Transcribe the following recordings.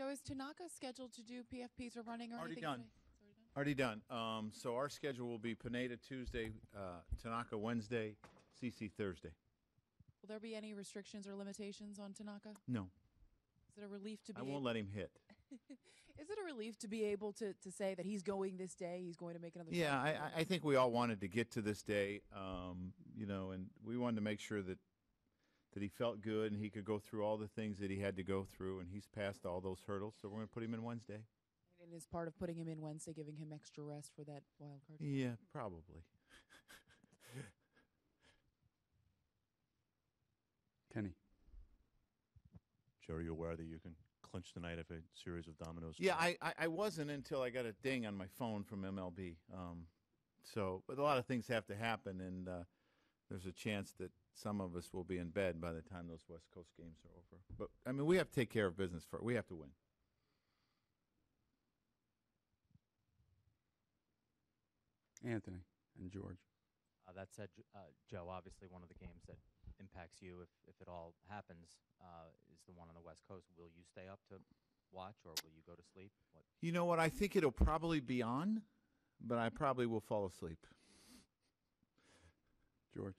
Joe, is Tanaka scheduled to do PFPs or running or Already anything done. today? It's already done. Already done. So our schedule will be Pineda Tuesday, Tanaka Wednesday, CC Thursday. Will there be any restrictions or limitations on Tanaka? No, Is it a relief to be I won't let him hit. Is it a relief to be able to say that he's going this day, he's going to make another Yeah, start? I think we all wanted to get to this day, and we wanted to make sure that he felt good and he could go through all the things that he had to go through, and he's passed all those hurdles, so we're going to put him in Wednesday. And is part of putting him in Wednesday giving him extra rest for that wild card? Yeah, probably. Kenny. Joe, are you aware that you can clinch tonight if a series of dominoes? Yeah, fall? I wasn't until I got a ding on my phone from MLB. But a lot of things have to happen, and there's a chance that some of us will be in bed by the time those West Coast games are over. But, I mean, we have to take care of business first. We have to win. Anthony and George. That said, Joe, obviously one of the games that impacts you, if it all happens, is the one on the West Coast. Will you stay up to watch, or will you go to sleep? What? You know what? I think it'll probably be on, but I probably will fall asleep. George.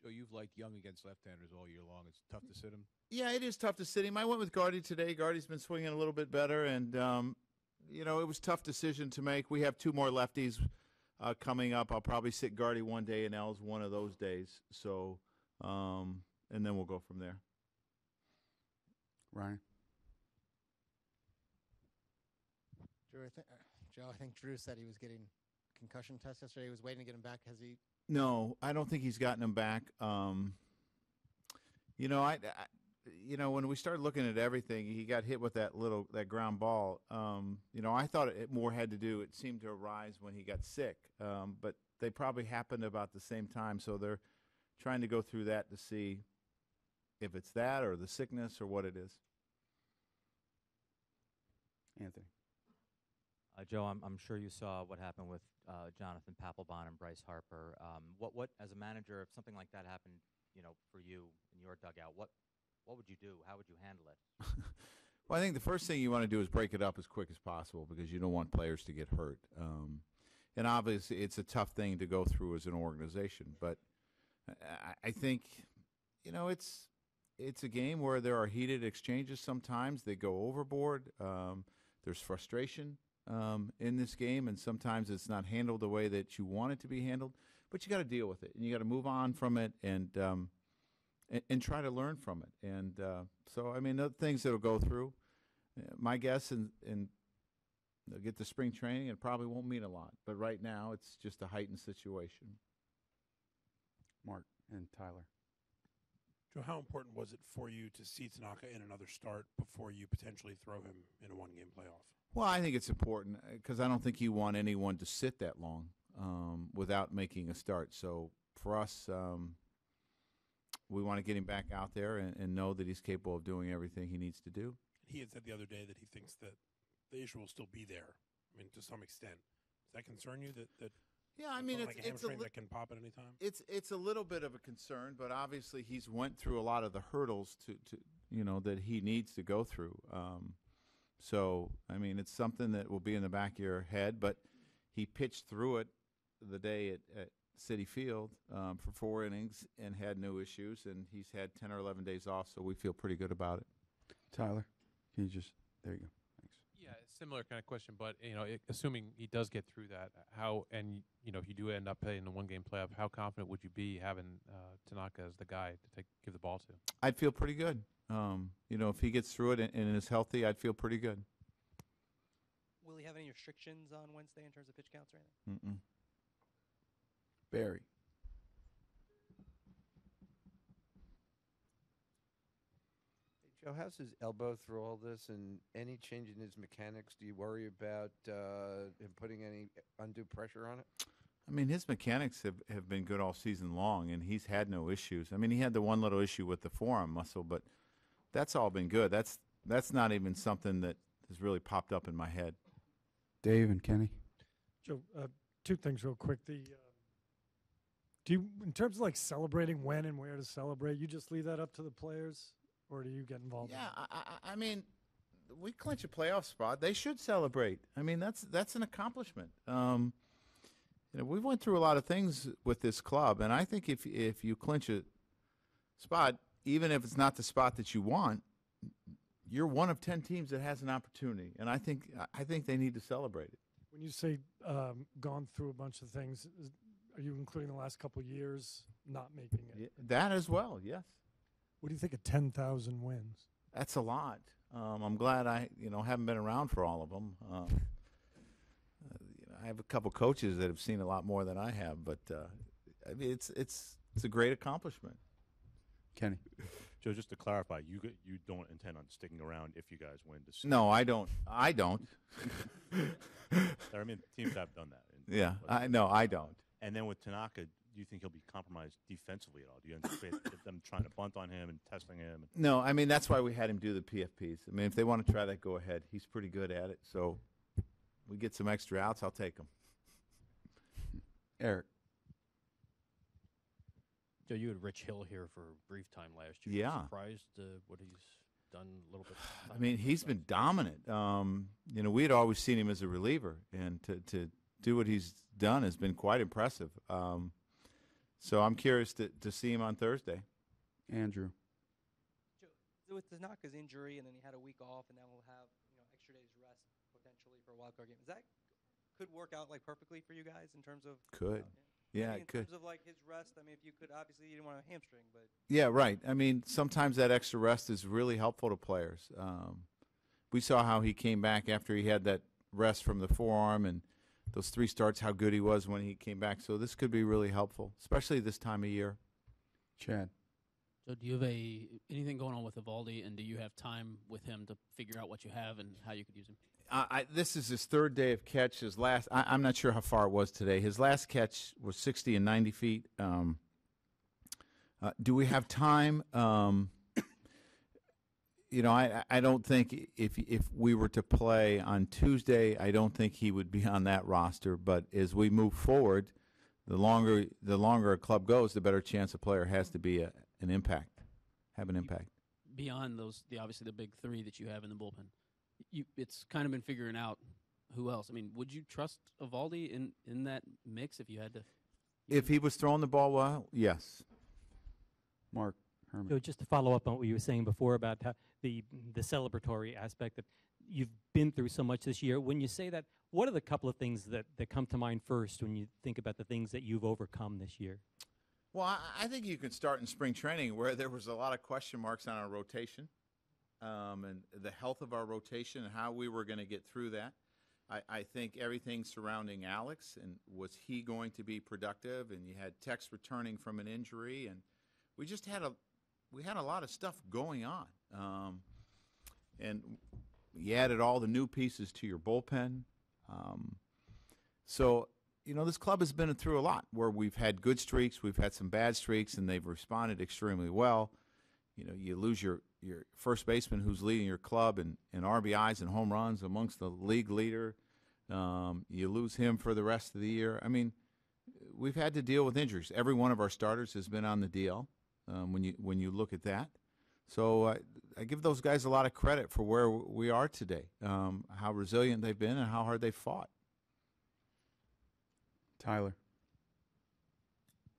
Joe, you've liked Young against left-handers all year long. It's tough to sit him. Yeah, it is tough to sit him. I went with Girardi today. Girardi's been swinging a little bit better, and, it was a tough decision to make. We have two more lefties coming up. I'll probably sit Girardi one day and L's one of those days. So, and then we'll go from there. Ryan. Joe, I think Drew said he was getting concussion tests yesterday. He was waiting to get him back. Has he? No, I don't think he's gotten him back. When we started looking at everything, he got hit with that ground ball. I thought it more had to do. It seemed to arise when he got sick, but they probably happened about the same time. So they're trying to go through that to see if it's that or the sickness or what it is. Anthony. Joe, I'm sure you saw what happened with Jonathan Papelbon and Bryce Harper. What as a manager, if something like that happened, for you in your dugout, what would you do? How would you handle it? Well, I think the first thing you want to do is break it up as quick as possible because you don't want players to get hurt. And obviously, it's a tough thing to go through as an organization. But I think, it's a game where there are heated exchanges sometimes. They go overboard. There's frustration in this game, and sometimes it's not handled the way that you want it to be handled. But you got to deal with it, and you got to move on from it and try to learn from it. And so, I mean, the things that will go through, my guess, and they'll get to spring training, it probably won't mean a lot. But right now, it's just a heightened situation. Mark and Tyler. Joe, how important was it for you to see Tanaka in another start before you potentially throw him in a one-game playoff? Well, I think it's important because I don't think you want anyone to sit that long without making a start. So for us, we want to get him back out there and know that he's capable of doing everything he needs to do. He had said the other day that he thinks that the issue will still be there. I mean, to some extent. Does that concern you that yeah, I mean, like a hamstring that can pop at any time? It's a little bit of a concern, but obviously he's went through a lot of the hurdles to that he needs to go through. So, I mean, it's something that will be in the back of your head, but he pitched through it the day at Citi Field for 4 innings and had no issues, and he's had 10 or 11 days off, so we feel pretty good about it. Tyler, can you there you go. Thanks. Yeah, similar kind of question, but, assuming he does get through that, if you do end up playing the one-game playoff, how confident would you be having Tanaka as the guy to give the ball to? I'd feel pretty good. If he gets through it and is healthy, I'd feel pretty good. Will he have any restrictions on Wednesday in terms of pitch counts or anything? Mm-mm. Barry. Hey, Joe, how's his elbow through all this, and any change in his mechanics? Do you worry about him putting any undue pressure on it? I mean, his mechanics have been good all season long, and he's had no issues. I mean, he had the one little issue with the forearm muscle, but that's all been good. That's not even something that has really popped up in my head. Dave and Kenny. Joe, two things real quick. Do you, in terms of like celebrating when and where to celebrate, you just leave that up to the players, or do you get involved? Yeah, I mean, we clinch a playoff spot. They should celebrate. I mean, that's an accomplishment. We went through a lot of things with this club, and I think if you clinch a spot, even if it's not the spot that you want, you're one of 10 teams that has an opportunity, and I think they need to celebrate it. When you say gone through a bunch of things, are you including the last couple of years not making it? Yeah, that as well, yes. What do you think of 10,000 wins? That's a lot. I'm glad I haven't been around for all of them. I have a couple coaches that have seen a lot more than I have, but I mean it's a great accomplishment. Kenny. Joe, just to clarify, you don't intend on sticking around if you guys win to see. No, I don't. I don't. I mean, teams have done that. Yeah, I don't. And then with Tanaka, do you think he'll be compromised defensively at all? Do you anticipate them trying to bunt on him and testing him? No, I mean, that's why we had him do the PFPs. I mean, if they want to try that, go ahead. He's pretty good at it. So we get some extra outs, I'll take them. Eric. Joe, you had Rich Hill here for a brief time last year. Yeah. Surprised what he's done a little bit. I mean, he's been dominant. We had always seen him as a reliever, and to do what he's done has been quite impressive. So I'm curious to see him on Thursday. Andrew. So with Tanaka's injury, and then he had a week off, and now we'll have extra days rest potentially for a wild card game. Is that could work out like perfectly for you guys in terms of Could. Yeah, in it could. terms of like his rest. I mean, if you could, obviously you didn't want a hamstring, but Yeah, right. I mean, sometimes that extra rest is really helpful to players. We saw how he came back after he had that rest from the forearm and those 3 starts, how good he was when he came back. So this could be really helpful, especially this time of year. Chad. So do you have anything going on with Evaldi, and do you have time with him to figure out what you have and how you could use him? This is his 3rd day of catch. His last, I'm not sure how far it was today. His last catch was 60 and 90 feet. Do we have time? I don't think if we were to play on Tuesday, I don't think he would be on that roster. But as we move forward, the longer a club goes, the better chance a player has to be have an impact. Beyond obviously the big 3 that you have in the bullpen, it's kind of been figuring out who else. I mean, would you trust Evaldi in that mix if you had to? If he was throwing the ball well, yes. Mark Herman. So just to follow up on what you were saying before about how the celebratory aspect that you've been through so much this year, when you say that, what are the couple of things that come to mind first when you think about the things that you've overcome this year? Well, I think you can start in spring training where there was a lot of question marks on our rotation and the health of our rotation and how we were going to get through that. I think everything surrounding Alex and was he going to be productive, and you had Tex returning from an injury, and we just had a lot of stuff going on. And you added all the new pieces to your bullpen. So this club has been through a lot where we've had good streaks, we've had some bad streaks, and they've responded extremely well. You lose your first baseman who's leading your club in RBIs and home runs amongst the league leader. You lose him for the rest of the year. I mean, we've had to deal with injuries. Every one of our starters has been on the DL when you look at that. So I give those guys a lot of credit for where we are today, how resilient they've been and how hard they've fought. Tyler.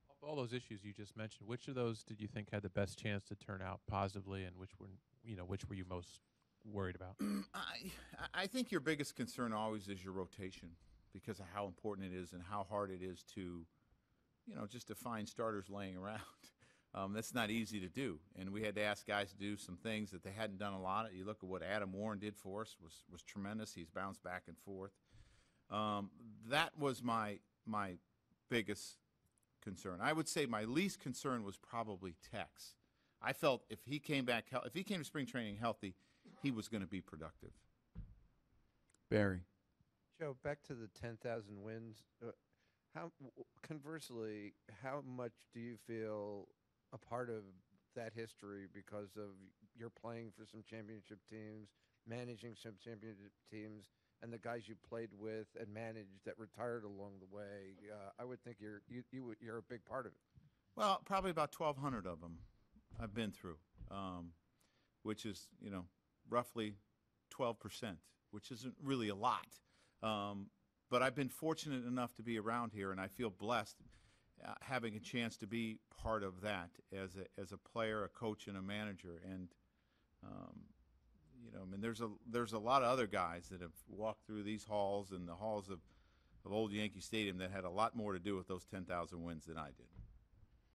Of all those issues you just mentioned, which of those did you think had the best chance to turn out positively, and which were you most worried about? I think your biggest concern always is your rotation because of how important it is and how hard it is to, just to find starters laying around. That's not easy to do, and we had to ask guys to do some things that they hadn't done a lot. You look at what Adam Warren did for us was tremendous. He's bounced back and forth. That was my biggest concern. I would say my least concern was probably Tex. I felt if he came to spring training healthy, he was going to be productive. Barry. Joe, back to the 10,000 wins. Conversely, how much do you feel a part of that history because of you're playing for some championship teams, managing some championship teams, and the guys you played with and managed that retired along the way? I would think you're a big part of it. Well, probably about 1,200 of them I've been through, which is roughly 12%, which isn't really a lot. But I've been fortunate enough to be around here, and I feel blessed having a chance to be part of that as a player, a coach, and a manager. And I mean, there's a lot of other guys that have walked through these halls and the halls of Old Yankee Stadium that had a lot more to do with those 10,000 wins than I did.